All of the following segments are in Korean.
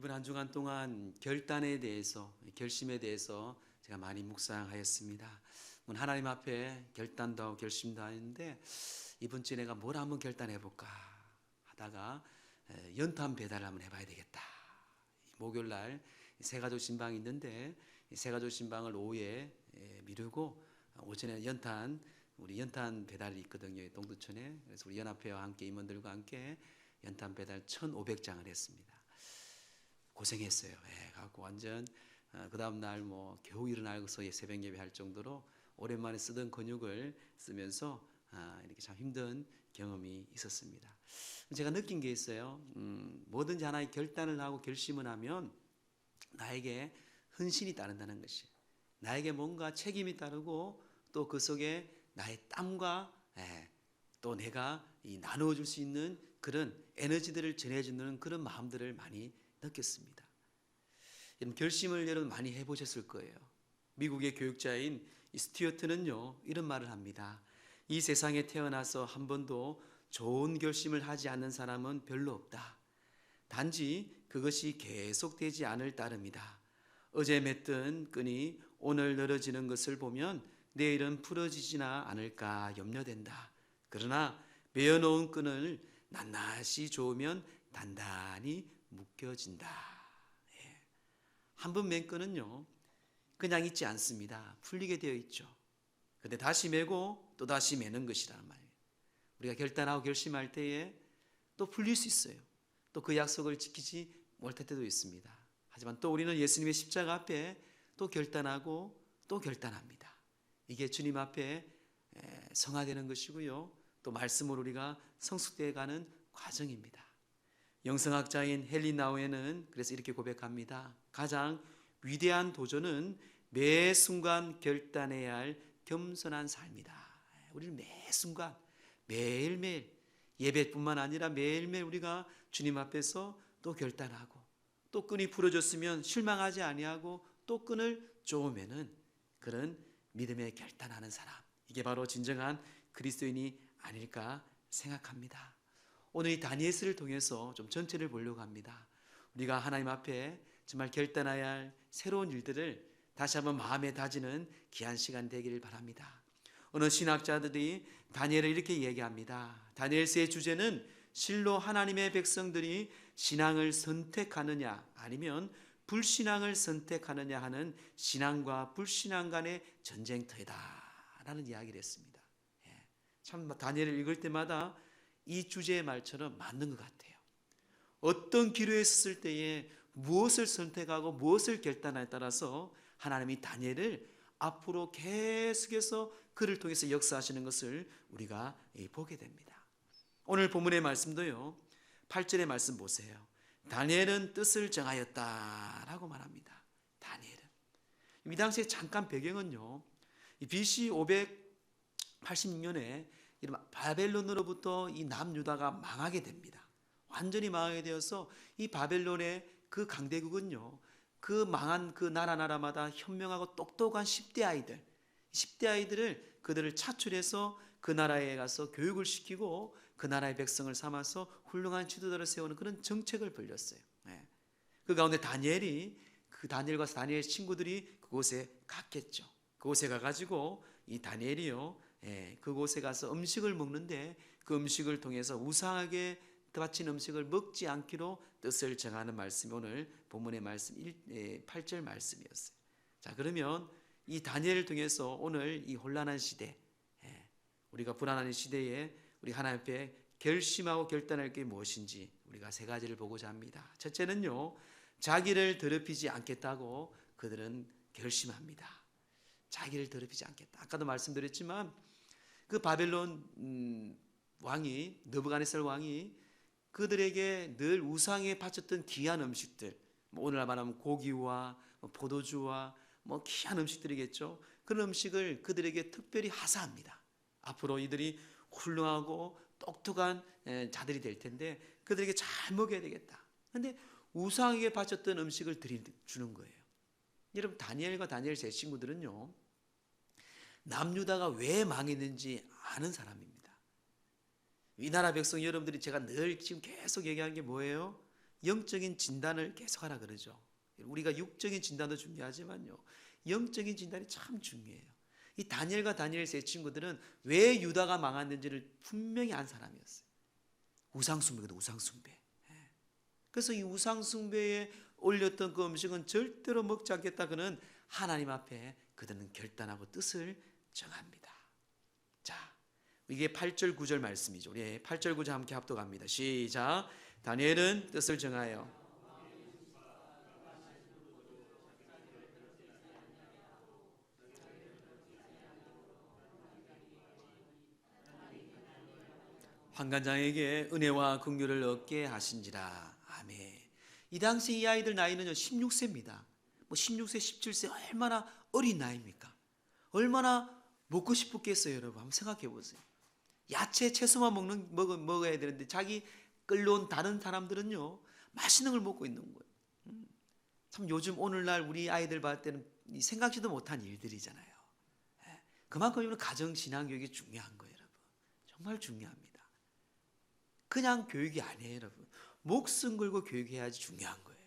이번 한 주간 동안 결단에 대해서, 결심에 대해서 제가 많이 묵상하였습니다. 하나님 앞에 결단도 하고 결심도 하는데 이번 주에 내가 뭘 한번 결단해 볼까 하다가 연탄 배달을 한번 해봐야 되겠다. 목요일 날 새가족 신방이 있는데 새가족 신방을 오후에 미루고 오전에 우리 연탄 배달이 있거든요, 동두천에. 그래서 우리 연합회와 함께 임원들과 함께 연탄 배달 1,500장을 했습니다. 고생했어요. 갖고 완전 그 다음 날 겨우 일어나서 새벽 예배 할 정도로 오랜만에 쓰던 근육을 쓰면서 이렇게 참 힘든 경험이 있었습니다. 제가 느낀 게 있어요. 뭐든지 하나의 결단을 하고 결심을 하면 나에게 헌신이 따른다는 것이, 나에게 뭔가 책임이 따르고 또 그 속에 나의 땀과 또 내가 나누어줄 수 있는 그런 에너지들을 전해주는 그런 마음들을 많이 느꼈습니다. 여러분, 결심을 여러분 많이 해보셨을 거예요. 미국의 교육자인 스튜어트는요, 이런 말을 합니다. 이 세상에 태어나서 한 번도 좋은 결심을 하지 않는 사람은 별로 없다. 단지 그것이 계속되지 않을 따름이다. 어제 맺던 끈이 오늘 늘어지는 것을 보면 내일은 풀어지지나 않을까 염려된다. 그러나 매어놓은 끈을 낱낱이 조으면 단단히 묶여진다. 한 번 맨 끈은요, 그냥 있지 않습니다. 풀리게 되어 있죠. 근데 다시 매고 또 다시 매는 것이란 말이에요. 우리가 결단하고 결심할 때에 또 풀릴 수 있어요. 또 그 약속을 지키지 못할 때도 있습니다. 하지만 또 우리는 예수님의 십자가 앞에 또 결단하고 또 결단합니다. 이게 주님 앞에 성화되는 것이고요. 또 말씀으로 우리가 성숙되어 가는 과정입니다. 영성학자인 헨리 나우에는 그래서 이렇게 고백합니다. 가장 위대한 도전은 매 순간 결단해야 할 겸손한 삶이다. 우리는 매 순간 매일매일 예배뿐만 아니라 매일매일 우리가 주님 앞에서 또 결단하고 또 끈이 풀어졌으면 실망하지 아니하고 또 끈을 조으면은 그런 믿음의 결단하는 사람, 이게 바로 진정한 그리스도인이 아닐까 생각합니다. 오늘 이 다니엘서를 통해서 좀 전체를 보려고 합니다. 우리가 하나님 앞에 정말 결단해야 할 새로운 일들을 다시 한번 마음에 다지는 귀한 시간 되기를 바랍니다. 어느 신학자들이 다니엘을 이렇게 얘기합니다. 다니엘서의 주제는 실로 하나님의 백성들이 신앙을 선택하느냐 아니면 불신앙을 선택하느냐 하는 신앙과 불신앙 간의 전쟁터이다라는 이야기를 했습니다. 참 다니엘을 읽을 때마다 이 주제의 말처럼 맞는 것 같아요. 어떤 기로에 섰을 때에 무엇을 선택하고 무엇을 결단하에 따라서 하나님이 다니엘을 앞으로 계속해서 그를 통해서 역사하시는 것을 우리가 보게 됩니다. 오늘 본문의 말씀도요, 8절의 말씀 보세요. 다니엘은 뜻을 정하였다라고 말합니다. 다니엘은. 이 당시에 잠깐 배경은요, BC 586년에 바벨론으로부터 이 남유다가 망하게 됩니다. 완전히 망하게 되어서 이 바벨론의 그 강대국은요, 그 망한 그 나라마다 현명하고 똑똑한 10대 아이들을 그들을 차출해서 그 나라에 가서 교육을 시키고 그 나라의 백성을 삼아서 훌륭한 지도자를 세우는 그런 정책을 벌였어요. 그 가운데 다니엘과 다니엘 친구들이 그곳에 갔겠죠. 그곳에 가가지고 이 다니엘이요, 그곳에 가서 음식을 먹는데 그 음식을 통해서 우상하게 바친 음식을 먹지 않기로 뜻을 정하는 말씀이 오늘 본문의 말씀 8절 말씀이었어요. 자, 그러면 이 다니엘을 통해서 오늘 이 혼란한 시대, 우리가 불안한 시대에 우리 하나님 앞에 결심하고 결단할 게 무엇인지 우리가 세 가지를 보고자 합니다. 첫째는요, 자기를 더럽히지 않겠다고 그들은 결심합니다. 자기를 더럽히지 않겠다. 아까도 말씀드렸지만 그 바벨론 왕이, 느부갓네살 왕이 그들에게 늘 우상에 바쳤던 귀한 음식들, 오늘 말하면 고기와 포도주와 귀한 음식들이겠죠. 그런 음식을 그들에게 특별히 하사합니다. 앞으로 이들이 훌륭하고 똑똑한 자들이 될 텐데 그들에게 잘 먹여야 되겠다. 그런데 우상에게 바쳤던 음식을 주는 거예요. 여러분, 다니엘과 다니엘 제 친구들은요, 남유다가 왜 망했는지 아는 사람입니다. 이 나라 백성 여러분들이 제가 늘 지금 계속 얘기하는 게 뭐예요? 영적인 진단을 계속하라 그러죠. 우리가 육적인 진단도 중요하지만요, 영적인 진단이 참 중요해요. 이 다니엘과 다니엘 세 친구들은 왜 유다가 망했는지를 분명히 안 사람이었어요. 우상숭배거든, 우상숭배. 그래서 이 우상숭배에 올렸던 그 음식은 절대로 먹지 않겠다. 그는 하나님 앞에 그들은 결단하고 뜻을 정합니다. 자, 이게 8절 9절 말씀이죠. 우리 8절 9절 함께 합독합니다. 시작. 다니엘은 뜻을 정하여 환관장에게 은혜와 긍휼을 얻게 하신지라. 아멘. 이 당시 이 아이들 나이는 16세입니다. 16세, 17세 얼마나 어린 나이입니까? 얼마나 먹고 싶었겠어요, 여러분. 한번 생각해 보세요. 야채, 채소만 먹어야 되는데 자기 끌려온 다른 사람들은요, 맛있는 걸 먹고 있는 거예요. 참 요즘 오늘날 우리 아이들 봤을 때는 생각지도 못한 일들이잖아요. 그만큼 이런 가정신앙교육이 중요한 거예요, 여러분. 정말 중요합니다. 그냥 교육이 아니에요, 여러분. 목숨 걸고 교육해야지 중요한 거예요.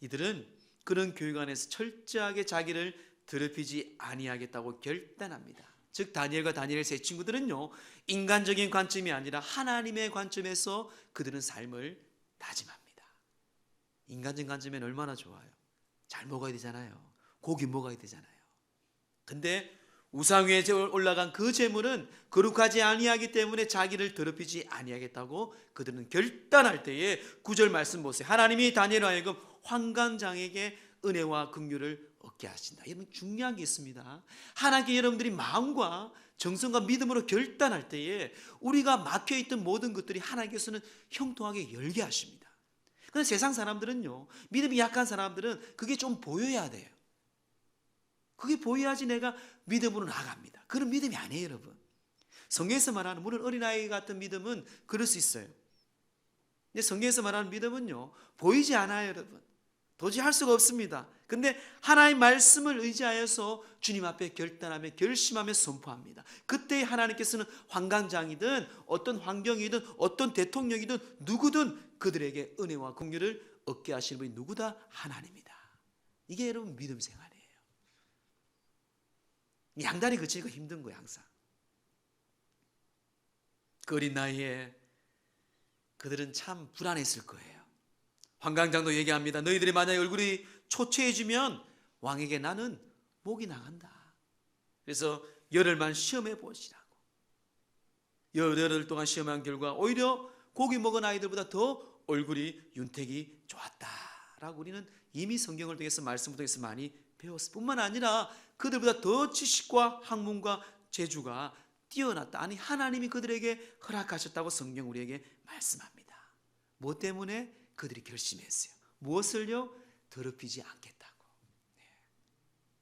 이들은 그런 교육 안에서 철저하게 자기를 더럽히지 아니하겠다고 결단합니다. 즉 다니엘과 다니엘 세 친구들은요, 인간적인 관점이 아니라 하나님의 관점에서 그들은 삶을 다짐합니다. 인간적인 관점에는 얼마나 좋아요. 잘 먹어야 되잖아요. 고기 먹어야 되잖아요. 근데 우상 위에 올라간 그 제물은 거룩하지 아니하기 때문에 자기를 더럽히지 아니하겠다고 그들은 결단할 때에 9절 말씀 보세요. 하나님이 다니엘로 하여금 환관장에게 은혜와 긍휼을 얻게 하신다. 이런 중요한 게 있습니다. 하나님께 여러분들이 마음과 정성과 믿음으로 결단할 때에 우리가 막혀있던 모든 것들이 하나님께서는 형통하게 열게 하십니다. 그런데 세상 사람들은요, 믿음이 약한 사람들은 그게 좀 보여야 돼요. 그게 보여야지 내가 믿음으로 나아갑니다. 그런 믿음이 아니에요, 여러분. 성경에서 말하는, 물론 어린아이 같은 믿음은 그럴 수 있어요. 근데 성경에서 말하는 믿음은요, 보이지 않아요, 여러분. 도저히 할 수가 없습니다. 근데 하나님의 말씀을 의지하여서 주님 앞에 결단하며 결심하며 선포합니다. 그때 하나님께서는 환관장이든 어떤 환경이든 어떤 대통령이든 누구든 그들에게 은혜와 긍휼을 얻게 하시는 분이 누구다? 하나님이다. 이게 여러분 믿음 생활이에요. 양다리 그치기가 힘든 거예요, 항상. 그 어린 나이에 그들은 참 불안했을 거예요. 환관장도 얘기합니다. 너희들이 만약 얼굴이 초췌해지면 왕에게 나는 목이 나간다. 그래서 열흘만 시험해 보시라고. 열흘 동안 시험한 결과 오히려 고기 먹은 아이들보다 더 얼굴이 윤택이 좋았다라고 우리는 이미 성경을 통해서 말씀을 통해서 많이 배웠을 뿐만 아니라 그들보다 더 지식과 학문과 재주가 뛰어났다. 아니 하나님이 그들에게 허락하셨다고 성경 우리에게 말씀합니다. 뭐 때문에? 그들이 결심했어요. 무엇을요? 더럽히지 않겠다고.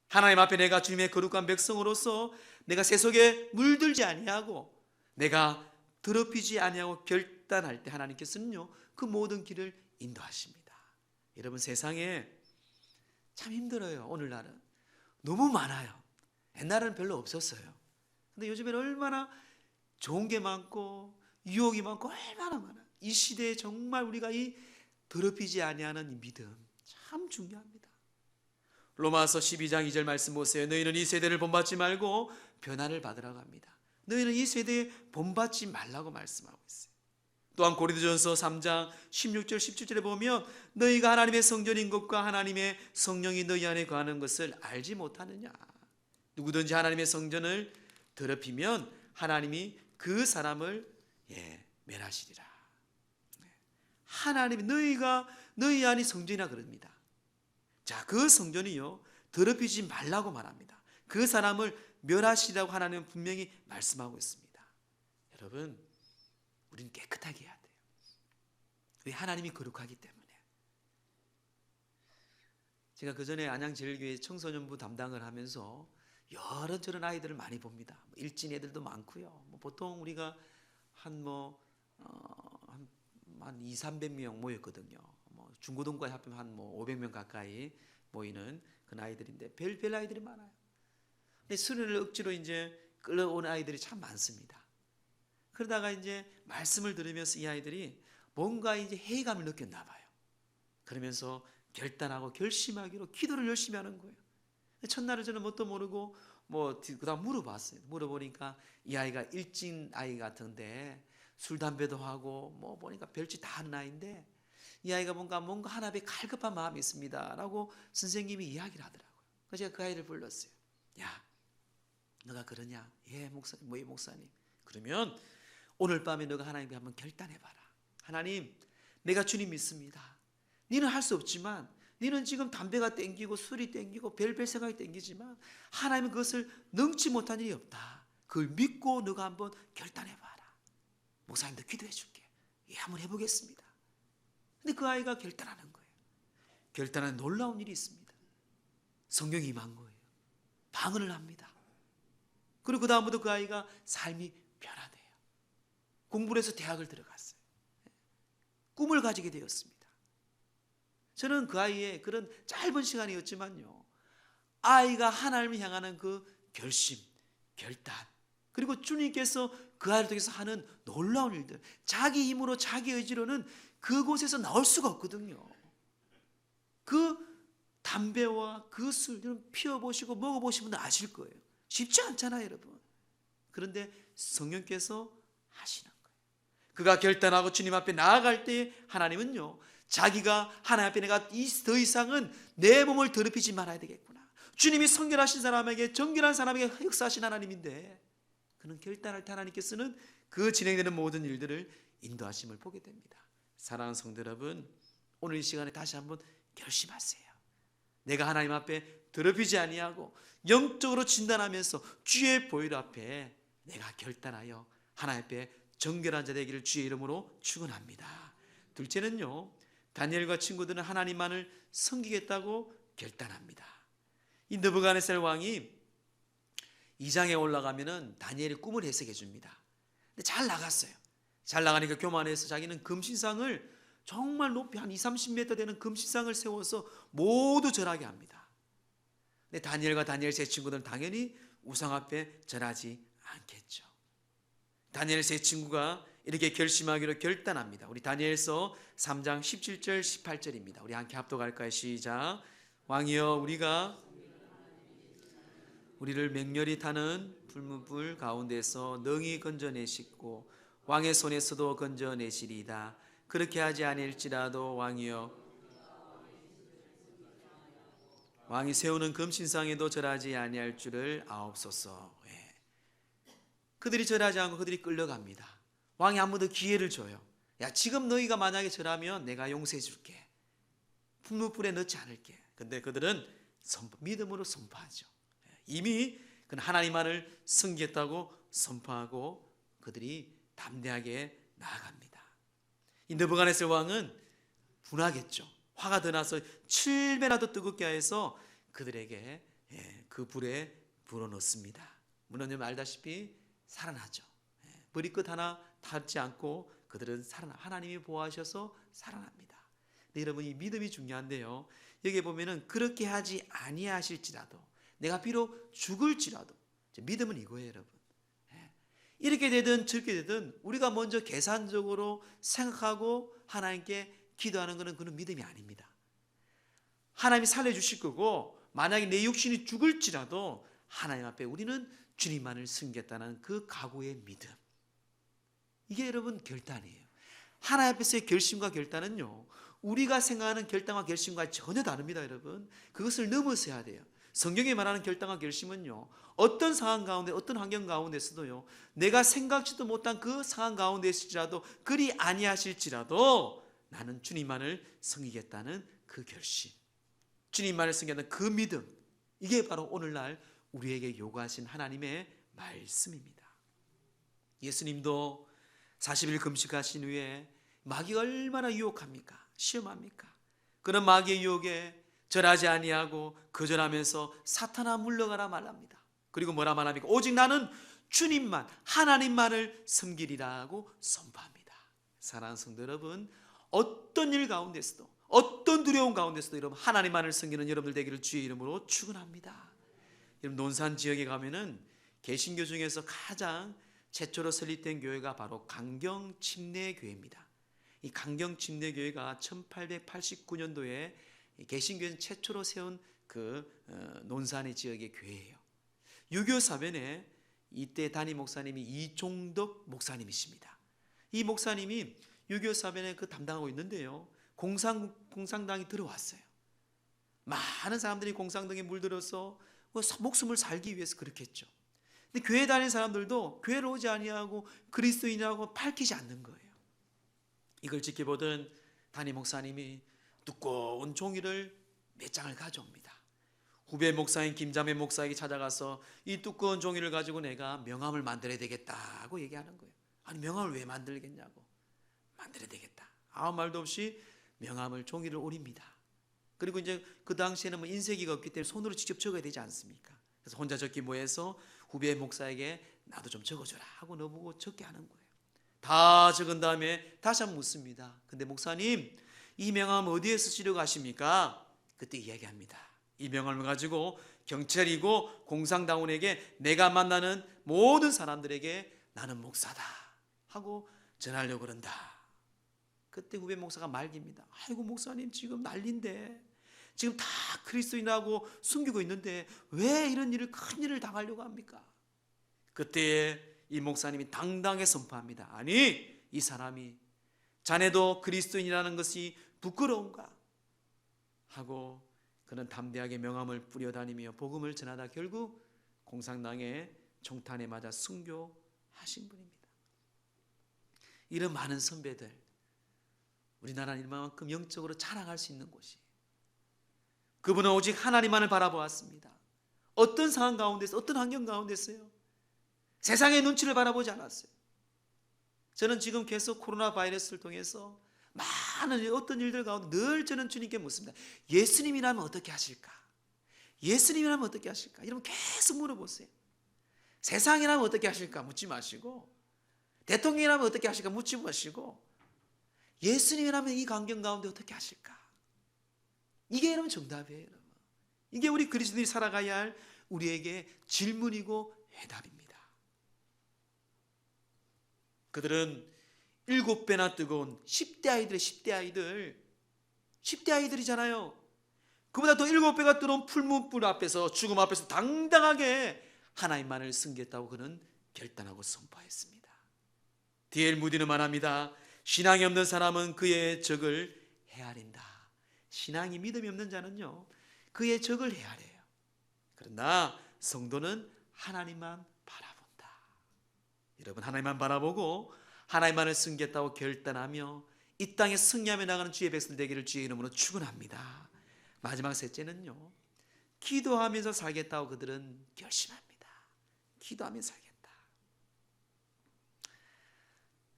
하나님 앞에 내가 주님의 거룩한 백성으로서 내가 세속에 물들지 아니하고 내가 더럽히지 아니하고 결단할 때 하나님께서는요, 그 모든 길을 인도하십니다. 여러분 세상에 참 힘들어요. 오늘날은 너무 많아요. 옛날에는 별로 없었어요. 근데 요즘에는 얼마나 좋은 게 많고 유혹이 많고 얼마나 많아요. 이 시대에 정말 우리가 이 더럽히지 아니하는 이 믿음 참 중요합니다. 로마서 12장 2절 말씀 보세요. 너희는 이 세대를 본받지 말고 변화를 받으라고 합니다. 너희는 이 세대에 본받지 말라고 말씀하고 있어요. 또한 고린도전서 3장 16절 17절에 보면 너희가 하나님의 성전인 것과 하나님의 성령이 너희 안에 거하는 것을 알지 못하느냐. 누구든지 하나님의 성전을 더럽히면 하나님이 그 사람을 멸하시리라. 하나님이 너희 안이 성전이라 그럽니다. 자, 그 성전이요 더럽히지 말라고 말합니다. 그 사람을 멸하시라고 하나님은 분명히 말씀하고 있습니다. 여러분, 우리는 깨끗하게 해야 돼요. 왜? 하나님이 거룩하기 때문에. 제가 그전에 안양제일교회 청소년부 담당을 하면서 여러저런 아이들을 많이 봅니다. 일진 애들도 많고요. 보통 우리가 한 2, 300명 모였거든요. 중고등과에 합하면 한 500명 가까이 모이는 그 아이들인데 별 아이들이 많아요. 근데 수련을 억지로 이제 끌어온 아이들이 참 많습니다. 그러다가 이제 말씀을 들으면서 이 아이들이 뭔가 이제 회의감을 느꼈나 봐요. 그러면서 결단하고 결심하기로 기도를 열심히 하는 거예요. 첫날은 저는 뭣도 모르고 그다음 물어봤어요. 물어보니까 이 아이가 일진 아이 같은데 술 담배도 하고 보니까 별짓 다 하는 아이인데 이 아이가 뭔가 하나 앞에 갈급한 마음이 있습니다라고 선생님이 이야기를 하더라고요. 그래서 제가 그 아이를 불렀어요. 야, 너가 그러냐? 예, 목사님. 그러면 오늘 밤에 너가 하나님께 한번 결단해봐라. 하나님, 내가 주님 믿습니다. 너는 할 수 없지만 너는 지금 담배가 땡기고 술이 땡기고 별별 생각이 땡기지만 하나님은 그것을 능치 못한 일이 없다. 그걸 믿고 너가 한번 결단해봐라. 목사님도 기도해 줄게. 예, 한번 해보겠습니다. 근데 그 아이가 결단하는 거예요. 결단하는 놀라운 일이 있습니다. 성령이 임한 거예요. 방언을 합니다. 그리고 그 다음부터 그 아이가 삶이 변화돼요. 공부를 해서 대학을 들어갔어요. 꿈을 가지게 되었습니다. 저는 그 아이의 그런 짧은 시간이었지만요, 아이가 하나님을 향하는 그 결심, 결단, 그리고 주님께서 그 아이를 통해서 하는 놀라운 일들, 자기 힘으로 자기 의지로는 그곳에서 나올 수가 없거든요. 그 담배와 그 술 피워보시고 먹어보시면 아실 거예요. 쉽지 않잖아요, 여러분. 그런데 성령께서 하시는 거예요. 그가 결단하고 주님 앞에 나아갈 때 하나님은요, 자기가 하나님 앞에 내가 더 이상은 내 몸을 더럽히지 말아야 되겠구나. 주님이 성결하신 사람에게, 정결한 사람에게 역사하신 하나님인데 그는 결단할 때 하나님께서는 그 진행되는 모든 일들을 인도하심을 보게 됩니다. 사랑하는 성도 여러분, 오늘 이 시간에 다시 한번 결심하세요. 내가 하나님 앞에 더럽히지 아니하고 영적으로 진단하면서 주의 보혈 앞에 내가 결단하여 하나님 앞에 정결한 자 되기를 주의 이름으로 축원합니다. 둘째는요, 다니엘과 친구들은 하나님만을 섬기겠다고 결단합니다. 이 느부갓네살 왕이 2장에 올라가면은 다니엘이 꿈을 해석해 줍니다. 근데 잘 나갔어요. 잘 나가니까 교만해서 자기는 금신상을 정말 높이 한 20-30m 되는 금신상을 세워서 모두 절하게 합니다. 근데 다니엘과 다니엘 세 친구들은 당연히 우상 앞에 절하지 않겠죠. 다니엘 세 친구가 이렇게 결심하기로 결단합니다. 우리 다니엘서 3장 17절 18절입니다. 우리 함께 합독할까요? 시작. 왕이여, 우리를 맹렬히 타는 불문불 가운데서 능히 건져내시고 왕의 손에서도 건져내시리이다. 그렇게 하지 아니할지라도 왕이여, 왕이 세우는 금신상에도 절하지 아니할 줄을 아옵소서. 그들이 절하지 않고 그들이 끌려갑니다. 왕이 한 번 더 기회를 줘요. 야, 지금 너희가 만약에 절하면 내가 용서해 줄게. 풍문불에 넣지 않을게. 근데 그들은 믿음으로 선포하죠. 이미 그는 하나님만을 섬기겠다고 선포하고 그들이 담대하게 나아갑니다. 이 느부갓네살 왕은 분하겠죠. 화가 더 나서 7배나 더 뜨겁게 해서 그들에게 그 불에 불어넣습니다. 물론 여러분 알다시피 살아나죠. 머리끝 하나 닿지 않고 그들은 하나님이 보호하셔서 살아납니다. 근데 여러분, 이 믿음이 중요한데요, 여기 보면은 그렇게 하지 아니하실지라도, 내가 비록 죽을지라도, 믿음은 이거예요, 여러분. 이렇게 되든 저렇게 되든 우리가 먼저 계산적으로 생각하고 하나님께 기도하는 것은 그는 믿음이 아닙니다. 하나님이 살려주실 거고, 만약에 내 육신이 죽을지라도 하나님 앞에 우리는 주님만을 섬기겠다는 그 각오의 믿음, 이게 여러분 결단이에요. 하나님 앞에서의 결심과 결단은요, 우리가 생각하는 결단과 결심과 전혀 다릅니다. 여러분, 그것을 넘어서야 돼요. 성경이 말하는 결단과 결심은요, 어떤 상황 가운데, 어떤 환경 가운데서도요, 내가 생각지도 못한 그 상황 가운데 있을지라도, 그리 아니하실지라도 나는 주님만을 섬기겠다는 그 결심, 주님만을 섬기겠다는 그 믿음, 이게 바로 오늘날 우리에게 요구하신 하나님의 말씀입니다. 예수님도 40일 금식하신 후에 마귀가 얼마나 유혹합니까? 시험합니까? 그런 마귀의 유혹에 절하지 아니하고 거절하면서 사탄아 물러가라 말합니다. 그리고 뭐라 말합니까? 오직 나는 주님만, 하나님만을 섬기리라고 선포합니다. 사랑하는 성도 여러분, 어떤 일 가운데서도, 어떤 두려움 가운데서도 여러분 하나님만을 섬기는 여러분들 되기를 주의 이름으로 축원합니다. 여러분, 논산 지역에 가면은 개신교 중에서 가장 최초로 설립된 교회가 바로 강경 침례교회입니다. 이 강경 침례교회가 1889년도에 개신교회 최초로 세운 그 논산의 지역의 교회예요. 유교 사변에 이때 담임 목사님이 이종덕 목사님이십니다. 이 목사님이 유교 사변에 그 담당하고 있는데요, 공산당이 들어왔어요. 많은 사람들이 공산당에 물들어서 목숨을 살기 위해서 그렇게 했죠. 근데 교회 다니는 사람들도 교회를 오지 아니하고 그리스도인이라고 밝히지 않는 거예요. 이걸 지켜보던 담임 목사님이 두꺼운 종이를 몇 장을 가져옵니다. 후배 목사인 김자매 목사에게 찾아가서 이 두꺼운 종이를 가지고 내가 명함을 만들어야 되겠다고 얘기하는 거예요. 아니, 명함을 왜 만들겠냐고. 만들어야 되겠다. 아무 말도 없이 명함을, 종이를 오립니다. 그리고 이제 그 당시에는 뭐 인쇄기가 없기 때문에 손으로 직접 적어야 되지 않습니까? 그래서 혼자 적기 뭐해서 후배 목사에게 나도 좀 적어줘라 하고 넣어보고 적게 하는 거예요. 다 적은 다음에 다시 한번 묻습니다. 근데 목사님, 이 명함 어디에 쓰시려고 하십니까? 그때 이야기합니다. 이 명함을 가지고 경찰이고 공산당원에게 내가 만나는 모든 사람들에게 나는 목사다 하고 전하려고 그런다. 그때 후배 목사가 말깁니다. 아이고 목사님, 지금 난리인데, 지금 다 그리스도인하고 숨기고 있는데 왜 이런 일을, 큰 일을 당하려고 합니까? 그때 이 목사님이 당당하게 선포합니다. 아니, 이 사람이 자네도 그리스도인이라는 것이 부끄러운가 하고 그는 담대하게 명함을 뿌려다니며 복음을 전하다 결국 공산당의 총탄에 맞아 순교하신 분입니다. 이런 많은 선배들, 우리나라는 이만큼 영적으로 자랑할 수 있는 곳이, 그분은 오직 하나님만을 바라보았습니다. 어떤 상황 가운데서, 어떤 환경 가운데서요, 세상의 눈치를 바라보지 않았어요. 저는 지금 계속 코로나 바이러스를 통해서 많은 어떤 일들 가운데 늘 저는 주님께 묻습니다. 예수님이라면 어떻게 하실까? 예수님이라면 어떻게 하실까? 여러분 계속 물어보세요. 세상이라면 어떻게 하실까? 묻지 마시고, 대통령이라면 어떻게 하실까? 묻지 마시고, 예수님이라면 이 광경 가운데 어떻게 하실까? 이게 여러분 정답이에요. 여러분. 이게 우리 그리스도인이 살아가야 할 우리에게 질문이고 해답입니다. 그들은 7배나 뜨거운 10대 아이들의 10대 아이들이잖아요. 그보다 더 7배가 뜨거운 풀문불 앞에서, 죽음 앞에서 당당하게 하나님만을 섬겼다고 그는 결단하고 선포했습니다. D.L. 무디는 말합니다. 신앙이 없는 사람은 그의 적을 헤아린다. 신앙이, 믿음이 없는 자는요, 그의 적을 헤아려요. 그러나 성도는 하나님만 바라본다. 여러분, 하나님만 바라보고 하나님만을 섬겼다고 결단하며 이 땅에 승리하며 나가는 주의 백성 되기를 주의 이름으로 축원합니다. 마지막 셋째는요, 기도하면서 살겠다고 그들은 결심합니다. 기도하면서 살겠다.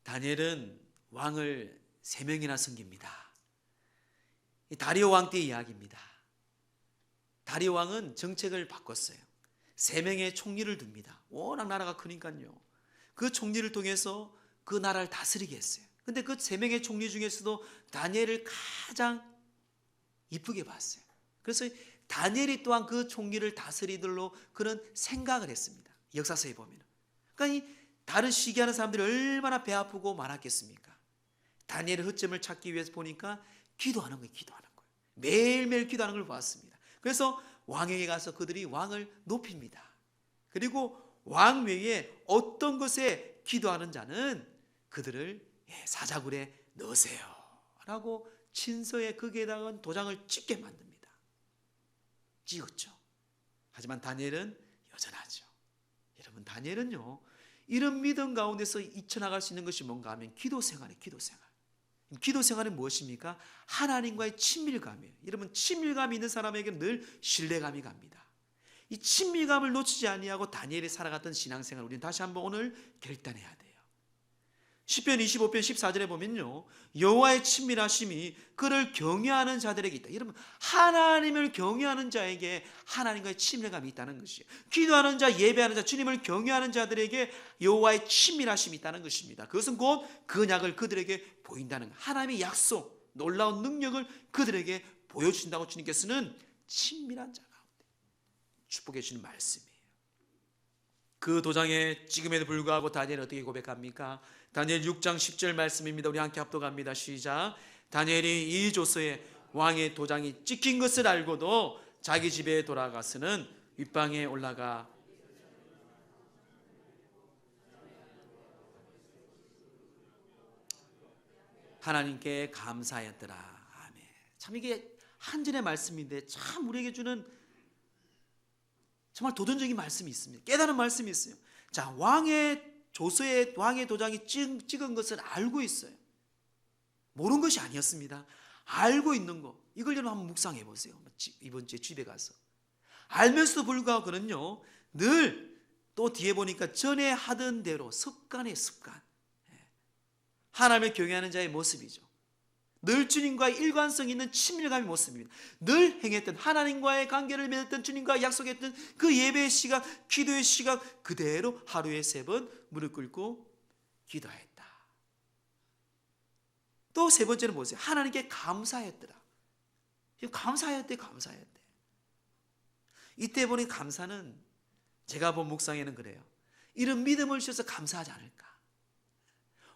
다니엘은 왕을 3명이나 섬깁니다. 다리오 왕 때 이야기입니다. 다리오 왕은 정책을 바꿨어요. 3명의 총리를 둡니다. 워낙 나라가 크니까요. 그 총리를 통해서 그 나라를 다스리게 했어요. 근데 그 3명의 총리 중에서도 다니엘을 가장 이쁘게 봤어요. 그래서 다니엘이 또한 그 총리를 다스리들로 그런 생각을 했습니다. 역사서에 보면. 그러니까 이 다른 시기하는 사람들이 얼마나 배 아프고 많았겠습니까? 다니엘의 허점을 찾기 위해서 보니까 기도하는 거예요. 기도하는 거예요. 매일매일 기도하는 걸 봤습니다. 그래서 왕에게 가서 그들이 왕을 높입니다. 그리고 왕 외에 어떤 것에 기도하는 자는 그들을 사자굴에 넣으세요 라고 친서에 거기에다가 도장을 찍게 만듭니다. 찍었죠. 하지만 다니엘은 여전하죠. 여러분, 다니엘은요, 이런 믿음 가운데서 잊혀나갈 수 있는 것이 뭔가 하면 기도 생활이에요. 기도 생활. 기도 생활은 무엇입니까? 하나님과의 친밀감이에요. 여러분, 친밀감이 있는 사람에게는 늘 신뢰감이 갑니다. 이 친밀감을 놓치지 아니하고 다니엘이 살아갔던 신앙생활, 우리는 다시 한번 오늘 결단해야 돼요. 시편 25편 14절에 보면요, 여호와의 친밀하심이 그를 경외하는 자들에게 있다. 여러분, 하나님을 경외하는 자에게 하나님과의 친밀감이 있다는 것이에요. 기도하는 자, 예배하는 자, 주님을 경외하는 자들에게 여호와의 친밀하심이 있다는 것입니다. 그것은 곧 언약을 그들에게 보인다는 것, 하나님의 약속, 놀라운 능력을 그들에게 보여주신다고 주님께서는 친밀한 자 가운데 축복해 주시는 말씀이에요. 그 도장에 찍음에도 불구하고 다니엘은 어떻게 고백합니까? 다니엘 6장 10절 말씀입니다. 우리 함께 합독합니다. 시작. 다니엘이 이 조서에 왕의 도장이 찍힌 것을 알고도 자기 집에 돌아가서는 윗방에 올라가 하나님께 감사하였더라. 아멘. 참 이게 한절의 말씀인데 참 우리에게 주는 정말 도전적인 말씀이 있습니다. 깨달은 말씀이 있어요. 자, 왕의 조서에 왕의 도장이 찍은 것을 알고 있어요. 모르는 것이 아니었습니다. 알고 있는 거. 이걸 여러분 한번 묵상해 보세요. 이번 주에 집에 가서. 알면서도 불구하고 그는요, 늘 또 뒤에 보니까 전에 하던 대로 습관의 습관. 하나님을 경외하는 자의 모습이죠. 늘 주님과의 일관성 있는 친밀감의 모습입니다. 늘 행했던 하나님과의 관계를 맺었던 주님과 약속했던 그 예배의 시간, 기도의 시간 그대로 하루에 3번 무릎 꿇고 기도했다. 또 3번째는 보세요. 하나님께 감사했더라. 감사했대. 이때 보니 감사는 제가 본 묵상에는 그래요. 이런 믿음을 주셔서 감사하지 않을까.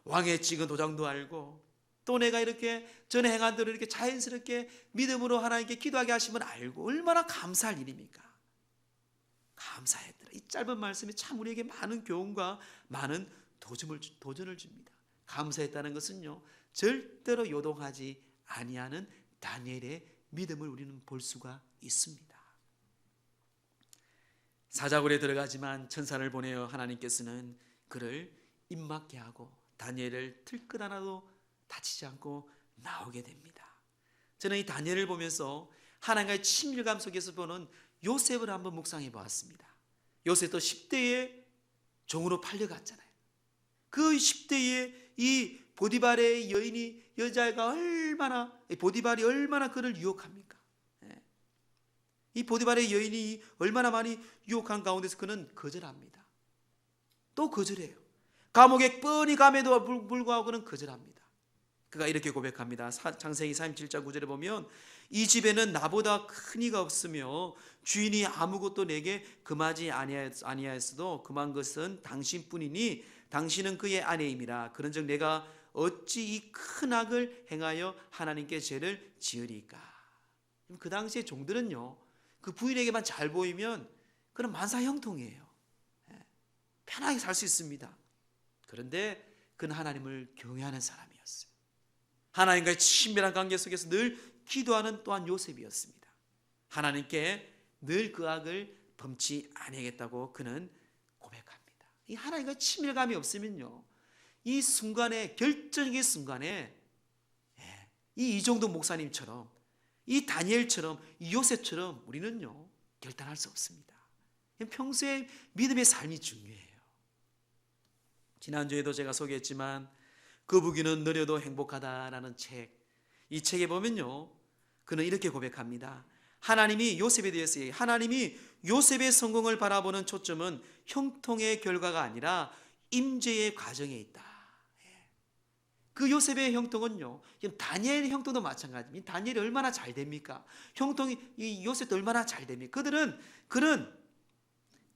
왕의 찍은 도장도 알고 또 내가 이렇게 전에 행한 대로 이렇게 자연스럽게 믿음으로 하나님께 기도하게 하시면 알고 얼마나 감사할 일입니까? 감사했더라. 이 짧은 말씀이 참 우리에게 많은 교훈과 많은 도전을 줍니다. 감사했다는 것은요, 절대로 요동하지 아니하는 다니엘의 믿음을 우리는 볼 수가 있습니다. 사자굴에 들어가지만 천사를 보내어 하나님께서는 그를 입맞게 하고 다니엘을 틀끝 하나도 다치지 않고 나오게 됩니다. 저는 이 다니엘을 보면서 하나님과의 친밀감 속에서 보는 요셉을 한번 묵상해 보았습니다. 요셉도 10대에 종으로 팔려갔잖아요. 그 10대에 이 보디발의 여자가 보디발이 얼마나 그를 유혹합니까? 이 보디발의 여인이 얼마나 많이 유혹한 가운데서 그는 거절합니다. 또 거절해요. 감옥에 뻔히 감에도 불구하고 그는 거절합니다. 그가 이렇게 고백합니다. 창세기 37장 9절에 보면 이 집에는 나보다 큰 이가 없으며 주인이 아무것도 내게 금하지 아니하였어도 금한 것은 당신뿐이니 당신은 그의 아내임이라. 그런즉 내가 어찌 이 큰 악을 행하여 하나님께 죄를 지으리까. 그 당시의 종들은요, 그 부인에게만 잘 보이면 그는 만사 형통이에요. 편하게 살 수 있습니다. 그런데 그는 하나님을 경외하는 사람이었어요. 하나님과의 친밀한 관계 속에서 늘 기도하는 또한 요셉이었습니다. 하나님께 늘 그 악을 범치 아니하겠다고 그는 고백합니다. 이 하나님과 친밀감이 없으면요, 이 순간에, 결정적인 순간에 이 이정도 목사님처럼, 이 다니엘처럼, 이 요셉처럼 우리는요 결단할 수 없습니다. 평소에 믿음의 삶이 중요해요. 지난주에도 제가 소개했지만 거북이는 느려도 행복하다라는 책, 이 책에 보면요, 그는 이렇게 고백합니다. 하나님이 요셉에 대해서 하나님이 요셉의 성공을 바라보는 초점은 형통의 결과가 아니라 임재의 과정에 있다. 그 요셉의 형통은요, 다니엘의 형통도 마찬가지입니다. 다니엘이 얼마나 잘 됩니까? 형통이 이 요셉도 얼마나 잘 됩니까? 그는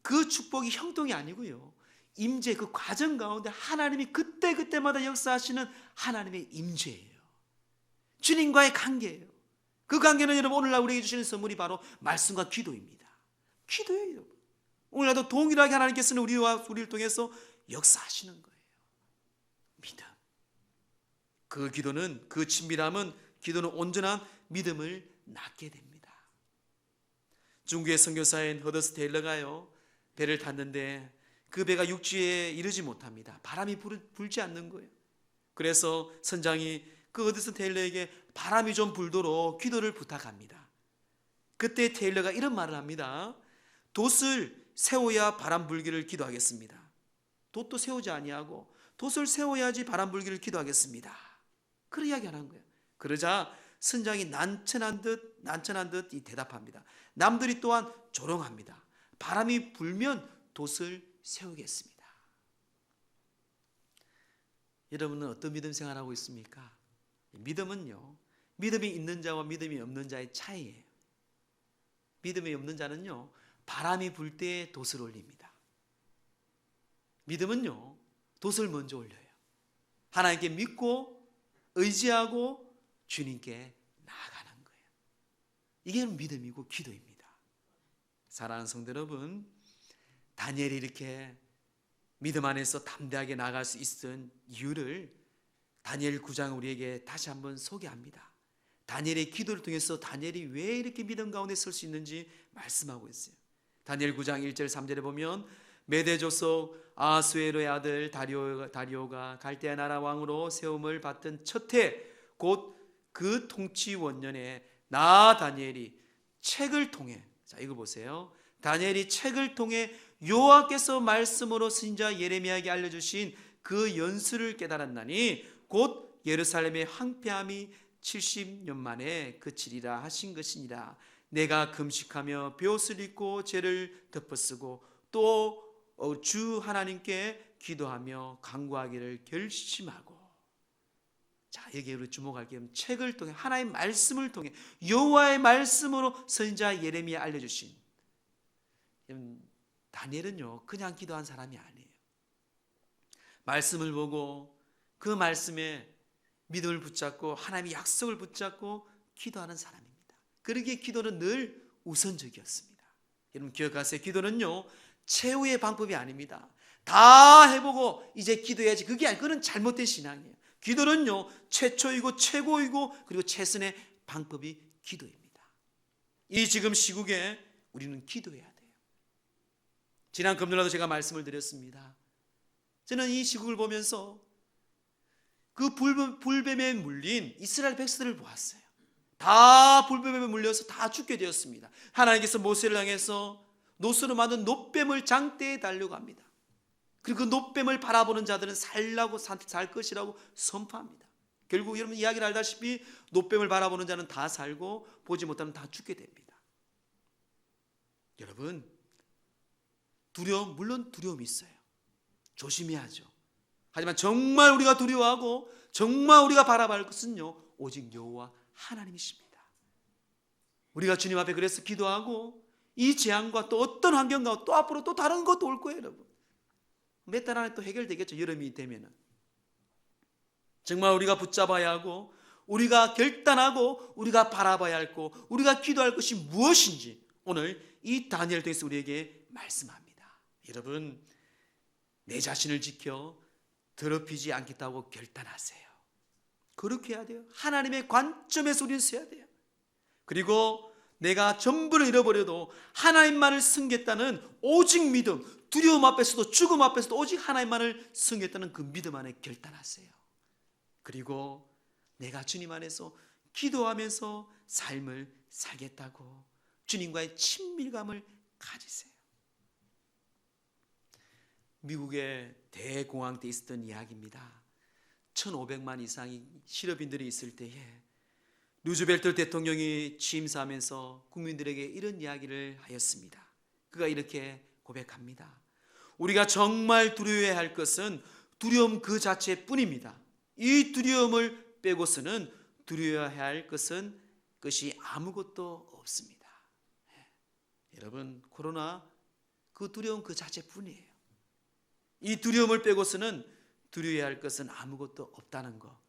그 축복이 형통이 아니고요, 임재, 그 과정 가운데 하나님이 그때마다 역사하시는 하나님의 임재예요. 주님과의 관계예요. 그 관계는 여러분 오늘날 우리에게 주시는 선물이 바로 말씀과 기도입니다. 기도예요, 여러분. 오늘날도 동일하게 하나님께서는 우리를 통해서 역사하시는 거예요. 믿음. 그 기도는, 그 친밀함은, 기도는 온전한 믿음을 낳게 됩니다. 중국의 선교사인 허더스 테일러가요, 배를 탔는데 그 배가 육지에 이르지 못합니다. 바람이 불지 않는 거예요. 그래서 선장이 그 허더스 테일러에게 바람이 좀 불도록 기도를 부탁합니다. 그때 테일러가 이런 말을 합니다. 돛을 세워야 바람 불기를 기도하겠습니다. 돛도 세우지 아니하고 돛을 세워야지 바람 불기를 기도하겠습니다. 그런 이야기 하는 거예요. 그러자 선장이 난처한 듯 대답합니다. 남들이 또한 조롱합니다. 바람이 불면 돛을 세우겠습니다. 여러분은 어떤 믿음 생활하고 있습니까? 믿음은요, 믿음이 있는 자와 믿음이 없는 자의 차이예요. 믿음이 없는 자는요, 바람이 불 때 돛을 올립니다. 믿음은요, 돛을 먼저 올려요. 하나님께 믿고 의지하고 주님께 나아가는 거예요. 이게 믿음이고 기도입니다. 사랑하는 성도 여러분, 다니엘이 이렇게 믿음 안에서 담대하게 나아갈 수 있었던 이유를 다니엘 9장 우리에게 다시 한번 소개합니다. 다니엘의 기도를 통해서 다니엘이 왜 이렇게 믿음 가운데 설 수 있는지 말씀하고 있어요. 다니엘 9장 1절 3절에 보면 메대 족속 아수에로의 아들 다리오가 갈대아 나라 왕으로 세움을 받던 첫 해 곧 그 통치 원년에 나 다니엘이 책을 통해, 자 이거 보세요. 다니엘이 책을 통해 여호와께서 말씀으로 선지자 예레미야에게 알려주신 그 연수를 깨달았나니 곧 예루살렘의 황폐함이 70년 만에 그치리라 하신 것이니라. 내가 금식하며 베옷을 입고 죄를 덮어쓰고 또 주 하나님께 기도하며 간구하기를 결심하고. 자, 여기에 우리 주목할 게 책을 통해 하나님의 말씀을 통해 여호와의 말씀으로 선지자 예레미야 알려주신, 다니엘은요 그냥 기도한 사람이 아니에요. 말씀을 보고 그 말씀에 믿음을 붙잡고 하나님의 약속을 붙잡고 기도하는 사람입니다. 그러기에 기도는 늘 우선적이었습니다. 여러분 기억하세요. 기도는요 최후의 방법이 아닙니다. 다 해보고 이제 기도해야지, 그게 아니에요. 그건 잘못된 신앙이에요. 기도는요 최초이고 최고이고 그리고 최선의 방법이 기도입니다. 이 지금 시국에 우리는 기도해야 돼요. 지난 금요일에도 제가 말씀을 드렸습니다. 저는 이 시국을 보면서 그 불뱀에 물린 이스라엘 백성들을 보았어요. 다 불뱀에 물려서 다 죽게 되었습니다. 하나님께서 모세를 향해서 노스로 만든 놋뱀을 장대에 달려고 합니다. 그리고 그 놋뱀을 바라보는 자들은 살 것이라고 선포합니다. 결국 여러분 이야기를 알다시피 놋뱀을 바라보는 자는 다 살고 보지 못하면 다 죽게 됩니다. 여러분 물론 두려움이 있어요. 조심해야죠. 하지만 정말 우리가 두려워하고 정말 우리가 바라봐야 할 것은요 오직 여호와 하나님이십니다. 우리가 주님 앞에 그래서 기도하고 이 재앙과 또 어떤 환경과 또 앞으로 또 다른 것도 올 거예요. 여러분 몇 달 안에 또 해결되겠죠. 여름이 되면은 정말 우리가 붙잡아야 하고 우리가 결단하고 우리가 바라봐야 할 것, 우리가 기도할 것이 무엇인지 오늘 이 다니엘 통해서 우리에게 말씀합니다. 여러분 내 자신을 지켜 더럽히지 않겠다고 결단하세요. 그렇게 해야 돼요. 하나님의 관점에서 우리는 서야 돼요. 그리고 내가 전부를 잃어버려도 하나님만을 섬겠다는 오직 믿음, 두려움 앞에서도 죽음 앞에서도 오직 하나님만을 섬겠다는 그 믿음 안에 결단하세요. 그리고 내가 주님 안에서 기도하면서 삶을 살겠다고 주님과의 친밀감을 가지세요. 미국의 대공황 때 있었던 이야기입니다. 1500만 이상의 실업인들이 있을 때에 루즈벨트 대통령이 취임사하면서 국민들에게 이런 이야기를 하였습니다. 그가 이렇게 고백합니다. 우리가 정말 두려워해야 할 것은 두려움 그 자체뿐입니다. 이 두려움을 빼고서는 두려워해야 할 것이 아무것도 없습니다. 여러분 코로나 그 두려움 그 자체뿐이에요. 이 두려움을 빼고서는 두려워해야 할 것은 아무것도 없다는 거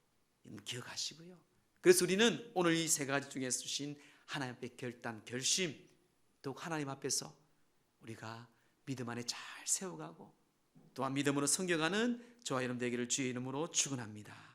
기억하시고요. 그래서 우리는 오늘 이 세 가지 중에 주신 하나님 앞에 결단, 결심, 더욱 하나님 앞에서 우리가 믿음 안에 잘 세워가고 또한 믿음으로 섬겨가는 저와 여러분 되기를 주의 이름으로 축원합니다.